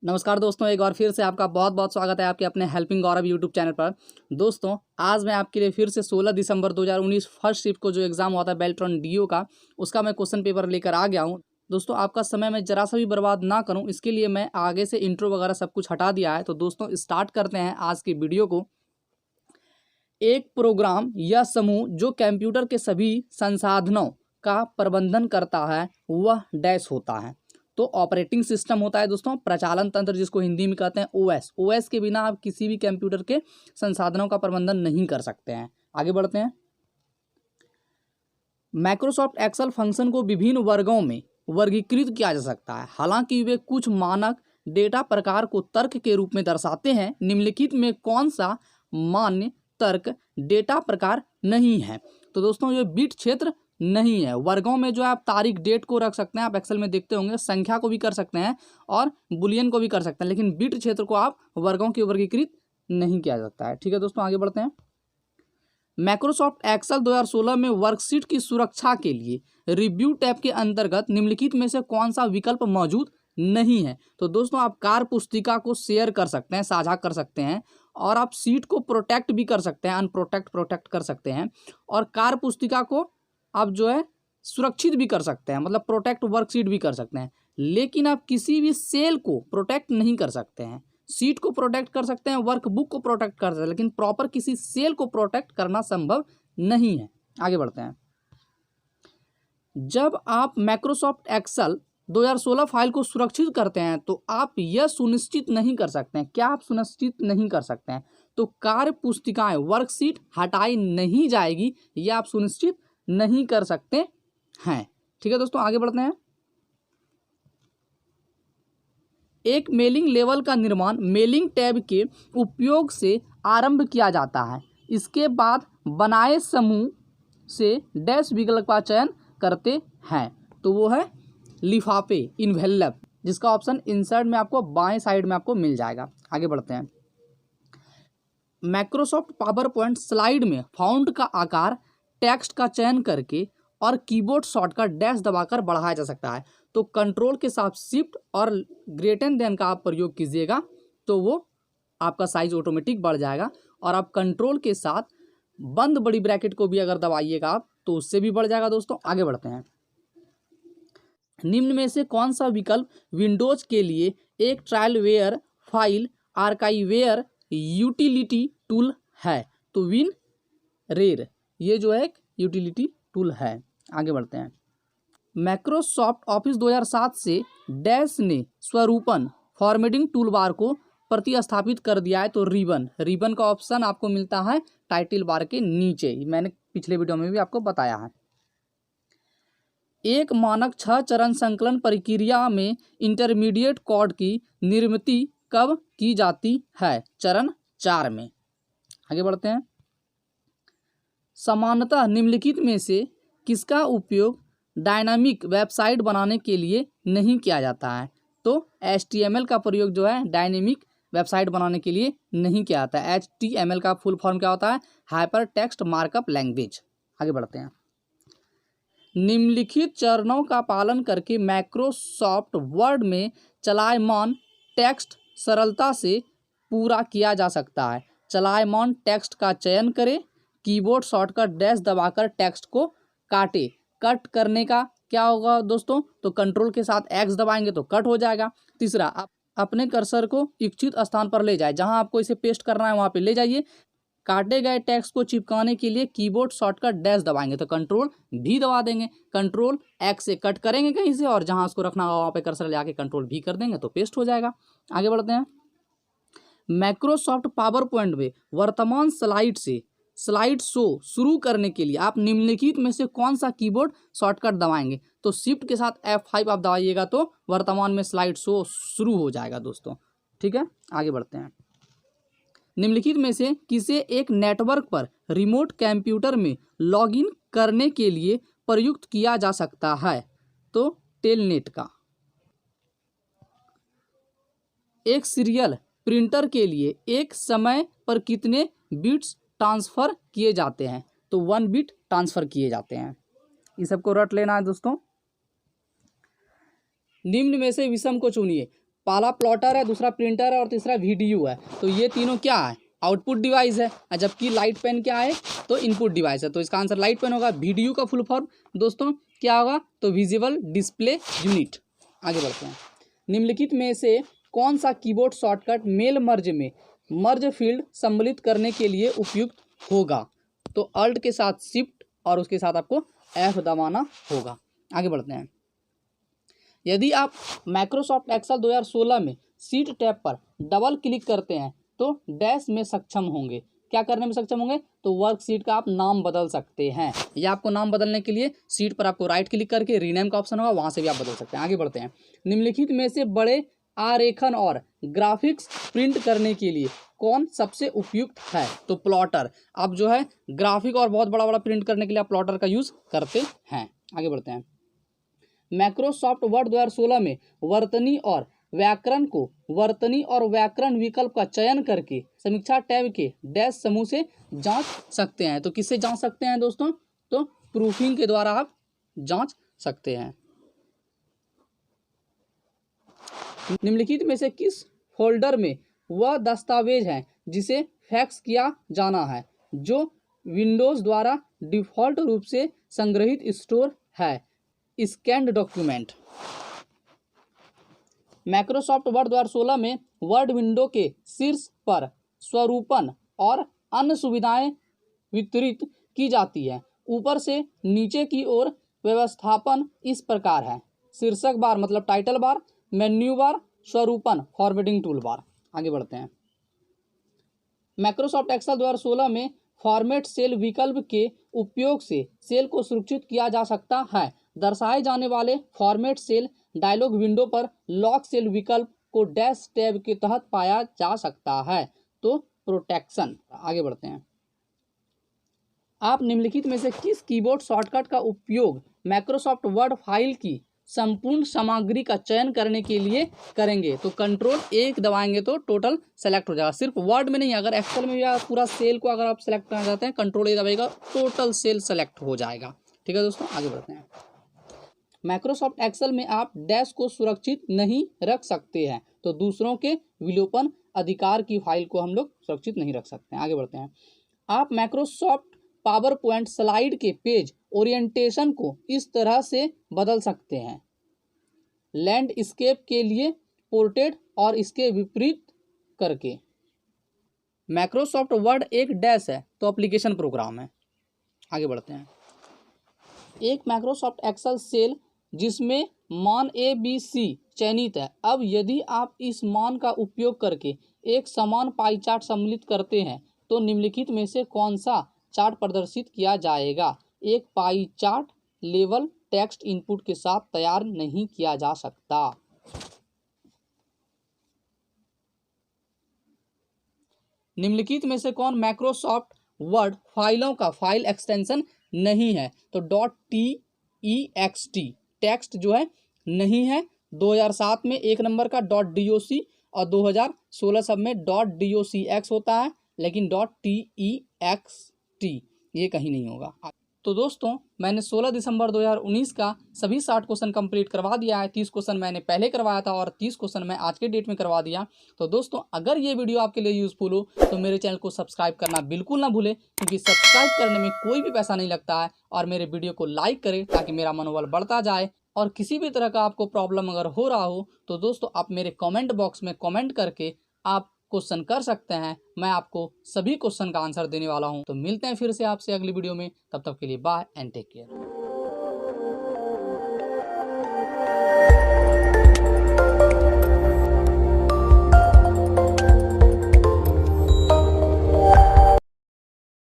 नमस्कार दोस्तों, एक बार फिर से आपका बहुत बहुत स्वागत है आपके अपने हेल्पिंग गौरव यूट्यूब चैनल पर। दोस्तों, आज मैं आपके लिए फिर से 16 दिसंबर 2019 फर्स्ट शिफ्ट को जो एग्ज़ाम हुआ था बेल्ट्रॉन डीओ का, उसका मैं क्वेश्चन पेपर लेकर आ गया हूं। दोस्तों, आपका समय मैं जरा सा भी बर्बाद ना करूं, इसके लिए मैं आगे से इंट्रो वगैरह सब कुछ हटा दिया है। तो दोस्तों, स्टार्ट करते हैं आज की वीडियो को। एक प्रोग्राम या समूह जो कंप्यूटर के सभी संसाधनों का प्रबंधन करता है वह डैश होता है। तो ऑपरेटिंग सिस्टम होता है दोस्तों, प्रचालन तंत्र जिसको हिंदी में कहते हैं ओएस। ओएस के बिना आप किसी भी कंप्यूटर के संसाधनों का प्रबंधन नहीं कर सकते हैं। आगे बढ़ते हैं। माइक्रोसॉफ्ट एक्सेल फंक्शन को विभिन्न वर्गों में वर्गीकृत किया जा सकता है। हालांकि वे कुछ मानक डेटा प्रकार को तर्क के रूप में दर्शाते हैं। निम्नलिखित में कौन सा मान्य तर्क डेटा प्रकार नहीं है? तो दोस्तों, ये बिट क्षेत्र नहीं है। वर्गों में जो है आप तारीख डेट को रख सकते हैं, आप एक्सेल में देखते होंगे, संख्या को भी कर सकते हैं और बुलियन को भी कर सकते हैं, लेकिन बिट क्षेत्र को आप वर्गों की वर्गीकृत नहीं किया जाता है। ठीक है दोस्तों, आगे बढ़ते हैं। माइक्रोसॉफ्ट एक्सेल 2016 में वर्कशीट की सुरक्षा के लिए रिव्यू टैब के अंतर्गत निम्नलिखित में से कौन सा विकल्प मौजूद नहीं है? तो दोस्तों, आप कार्य पुस्तिका को शेयर कर सकते हैं, साझा कर सकते हैं, और आप सीट को प्रोटेक्ट भी कर सकते हैं, प्रोटेक्ट कर सकते हैं, और कार्य पुस्तिका को आप जो है सुरक्षित भी कर सकते हैं, मतलब प्रोटेक्ट वर्कशीट भी कर सकते हैं। लेकिन आप किसी भी सेल को प्रोटेक्ट नहीं कर सकते हैं। सीट को प्रोटेक्ट कर सकते हैं, वर्कबुक को प्रोटेक्ट कर सकते हैं, लेकिन प्रॉपर किसी सेल को प्रोटेक्ट करना संभव नहीं है। आगे बढ़ते हैं। जब आप माइक्रोसॉफ्ट एक्सेल 2016 फाइल को सुरक्षित करते हैं तो आप यह सुनिश्चित नहीं कर सकते हैं। क्या आप सुनिश्चित नहीं कर सकते हैं? तो कार्य पुस्तिकाएं वर्कशीट हटाई नहीं जाएगी, यह आप सुनिश्चित नहीं कर सकते हैं। ठीक है दोस्तों, आगे बढ़ते हैं। एक मेलिंग लेवल का निर्माण मेलिंग टैब के उपयोग से आरंभ किया जाता है। इसके बाद बनाए समूह से डैश विकल्प का चयन करते हैं, तो वो है लिफाफे, इन्वेलप, जिसका ऑप्शन इंसर्ट में आपको बाएं साइड में आपको मिल जाएगा। आगे बढ़ते हैं। माइक्रोसॉफ्ट पावर पॉइंट स्लाइड में फाउंट का आकार टेक्स्ट का चयन करके और कीबोर्ड शॉर्टकट डैश दबाकर बढ़ाया जा सकता है। तो कंट्रोल के साथ शिफ्ट और ग्रेटर देन का आप प्रयोग कीजिएगा तो वो आपका साइज ऑटोमेटिक बढ़ जाएगा, और आप कंट्रोल के साथ बंद बड़ी ब्रैकेट को भी अगर दबाइएगा आप तो उससे भी बढ़ जाएगा। दोस्तों, आगे बढ़ते हैं। निम्न में से कौन सा विकल्प विंडोज के लिए एक ट्रायलवेयर फाइल आर्काइवेयर यूटिलिटी टूल है? तो विन रेर, ये जो है एक यूटिलिटी टूल है। आगे बढ़ते हैं। माइक्रोसॉफ्ट ऑफिस 2007 से डैश ने स्वरूपन फॉर्मेटिंग टूलबार को प्रतिस्थापित कर दिया है। तो रिबन का ऑप्शन आपको मिलता है टाइटल बार के नीचे, मैंने पिछले वीडियो में भी आपको बताया है। एक मानक 6 चरण संकलन प्रक्रिया में इंटरमीडिएट कोड की निर्मित कब की जाती है? चरण 4 में। आगे बढ़ते हैं। सामान्यतः निम्नलिखित में से किसका उपयोग डायनामिक वेबसाइट बनाने के लिए नहीं किया जाता है? तो HTML का प्रयोग जो है डायनामिक वेबसाइट बनाने के लिए नहीं किया जाता है। HTML का फुल फॉर्म क्या होता है? Hyper text markup language. आगे बढ़ते हैं। निम्नलिखित चरणों का पालन करके माइक्रोसॉफ्ट वर्ड में चलायमान टेक्स्ट सरलता से पूरा किया जा सकता है। चलायमान टेक्स्ट का चयन करें, कीबोर्ड शॉर्टकट डैश दबाकर टेक्स्ट को काटे। कट करने का क्या होगा दोस्तों? तो कंट्रोल के साथ एक्स दबाएंगे तो कट हो जाएगा। तीसरा, आप अपने कर्सर को इच्छित स्थान पर ले जाए, जहां आपको इसे पेस्ट करना है वहां पे ले जाइए। काटे गए टेक्स्ट को चिपकाने के लिए कीबोर्ड शॉर्टकट डैश दबाएंगे तो कंट्रोल भी दबा देंगे। कंट्रोल एक्स से कट करेंगे कहीं से, और जहां उसको रखना होगा वहां पे कर्सर ले आके कंट्रोल भी कर देंगे तो पेस्ट हो जाएगा। आगे बढ़ते हैं। माइक्रोसॉफ्ट पावर पॉइंट में वर्तमान स्लाइड से स्लाइड शो शुरू करने के लिए आप निम्नलिखित में से कौन सा कीबोर्ड शॉर्टकट दबाएंगे? तो शिफ्ट के साथ F5 आप दबाइएगा तो वर्तमान में स्लाइड शो शुरू हो जाएगा दोस्तों। ठीक है, आगे बढ़ते हैं। निम्नलिखित में से किसे एक नेटवर्क पर रिमोट कंप्यूटर में लॉगिन करने के लिए प्रयुक्त किया जा सकता है? तो टेलनेट का। एक सीरियल प्रिंटर के लिए एक समय पर कितने बिट्स ट्रांसफर किए जाते हैं? तो 1 बिट ट्रांसफर किए जाते हैं। इस सबको रट लेना है दोस्तों। निम्न में से विषम को चुनिए। पहला प्लॉटर है, दूसरा प्रिंटर है और तीसरा VDU है। तो ये तीनों क्या है, आउटपुट डिवाइस है, जबकि लाइट पेन क्या है, तो इनपुट डिवाइस है। तो इसका आंसर लाइट पेन होगा। VDU का फुल फॉर्म दोस्तों क्या होगा, तो विजिबल डिस्प्ले यूनिट। आगे बढ़ते हैं। निम्नलिखित में से कौन सा कीबोर्ड शॉर्टकट मेल मर्ज में मर्ज फील्ड सम्मिलित करने के लिए उपयुक्त होगा, तो अल्ट के साथ शिफ्ट और उसके साथ आपको F दबाना होगा। आगे बढ़ते हैं। यदि आप माइक्रोसॉफ्ट एक्सेल 2016 में सीट टैब पर डबल क्लिक करते हैं तो डैश में सक्षम होंगे। क्या करने में सक्षम होंगे, तो वर्कशीट का आप नाम बदल सकते हैं, या आपको नाम बदलने के लिए सीट पर आपको राइट क्लिक करके रीनेम का ऑप्शन होगा, वहां से भी आप बदल सकते हैं। आगे बढ़ते हैं। निम्नलिखित में से बड़े आरेखन और ग्राफिक्स प्रिंट करने के लिए कौन सबसे उपयुक्त है, तो प्लॉटर। आप जो है ग्राफिक और बहुत बड़ा बड़ा प्रिंट करने के लिए आप प्लॉटर का यूज करते हैं। आगे बढ़ते हैं। माइक्रोसॉफ्ट वर्ड 2016 में वर्तनी और व्याकरण को वर्तनी और व्याकरण विकल्प का चयन करके समीक्षा टैब के डैश समूह से जांच सकते हैं। तो किससे जांच सकते हैं दोस्तों, तो प्रूफिंग के द्वारा आप जांच सकते हैं। निम्नलिखित में से किस फोल्डर में वह दस्तावेज है जिसे फैक्स किया जाना है, जो विंडोज द्वारा डिफॉल्ट रूप से संग्रहित स्टोर है, स्कैन्ड डॉक्यूमेंट। माइक्रोसॉफ्ट वर्ड 2016 में वर्ड विंडो के शीर्ष पर स्वरूपन और अन्य सुविधाएं वितरित की जाती है। ऊपर से नीचे की ओर व्यवस्थापन इस प्रकार है, शीर्षक बार मतलब टाइटल बार, मेन्यू बार, स्वरूपन, फॉर्मेटिंग टूल बार। आगे बढ़ते हैं। माइक्रोसॉफ्ट एक्सेल 2016 में फॉर्मेट सेल विकल्प के उपयोग से सेल को सुरक्षित किया जा सकता है। दर्शाए जाने वाले फॉर्मेट सेल डायलॉग विंडो पर लॉक सेल विकल्प को डैश टैब के तहत पाया जा सकता है, तो प्रोटेक्शन। आगे बढ़ते हैं। आप निम्नलिखित में से किस कीबोर्ड शॉर्टकट का उपयोग माइक्रोसॉफ्ट वर्ड फाइल की संपूर्ण सामग्री का चयन करने के लिए करेंगे, तो कंट्रोल 1 दबाएंगे तो टोटल सेलेक्ट हो जाएगा। सिर्फ वर्ड में नहीं, अगर एक्सेल में भी पूरा सेल को अगर आप सेलेक्ट करना चाहते हैं, कंट्रोल 1 दबाएगा, टोटल सेल सेलेक्ट हो जाएगा। ठीक है दोस्तों, आगे बढ़ते हैं। माइक्रोसॉफ्ट एक्सेल में आप डैश को सुरक्षित नहीं रख सकते हैं, तो दूसरों के विलोपन अधिकार की फाइल को हम लोग सुरक्षित नहीं रख सकते हैं। आगे बढ़ते हैं। आप माइक्रोसॉफ्ट पावर पॉइंट स्लाइड के पेज ओरिएंटेशन को इस तरह से बदल सकते हैं, लैंडस्केप के लिए पोर्ट्रेट और इसके विपरीत करके। माइक्रोसॉफ्ट वर्ड एक डैश है तो एप्लीकेशन प्रोग्राम है। आगे बढ़ते हैं। एक माइक्रोसॉफ्ट एक्सेल सेल जिसमें मान ABC चयनित है। अब यदि आप इस मान का उपयोग करके एक समान पाई चार्ट सम्मिलित करते हैं तो निम्नलिखित में से कौन सा चार्ट प्रदर्शित किया जाएगा। एक pie chart level text input के साथ तैयार नहीं किया जा सकता। निम्नलिखित में से कौन माइक्रोसॉफ्ट वर्ड फाइलों का फाइल एक्सटेंशन नहीं है, तो .text टेक्स्ट जो है नहीं है। 2007 में 1 नंबर का .doc और 2016 सब में .docx होता है, लेकिन .text ये कहीं नहीं होगा। तो दोस्तों मैंने 16 दिसंबर 2019 का सभी 60 क्वेश्चन कंप्लीट करवा दिया है। 30 क्वेश्चन मैंने पहले करवाया था और 30 क्वेश्चन मैं आज के डेट में करवा दिया। तो दोस्तों अगर ये वीडियो आपके लिए यूज़फुल हो तो मेरे चैनल को सब्सक्राइब करना बिल्कुल ना भूलें, क्योंकि सब्सक्राइब करने में कोई भी पैसा नहीं लगता है। और मेरे वीडियो को लाइक करें ताकि मेरा मनोबल बढ़ता जाए। और किसी भी तरह का आपको प्रॉब्लम अगर हो रहा हो तो दोस्तों आप मेरे कमेंट बॉक्स में कमेंट करके आप क्वेश्चन कर सकते हैं। मैं आपको सभी क्वेश्चन का आंसर देने वाला हूं। तो मिलते हैं फिर से आपसे अगली वीडियो में, तब तक के लिए बाय एंड टेक केयर।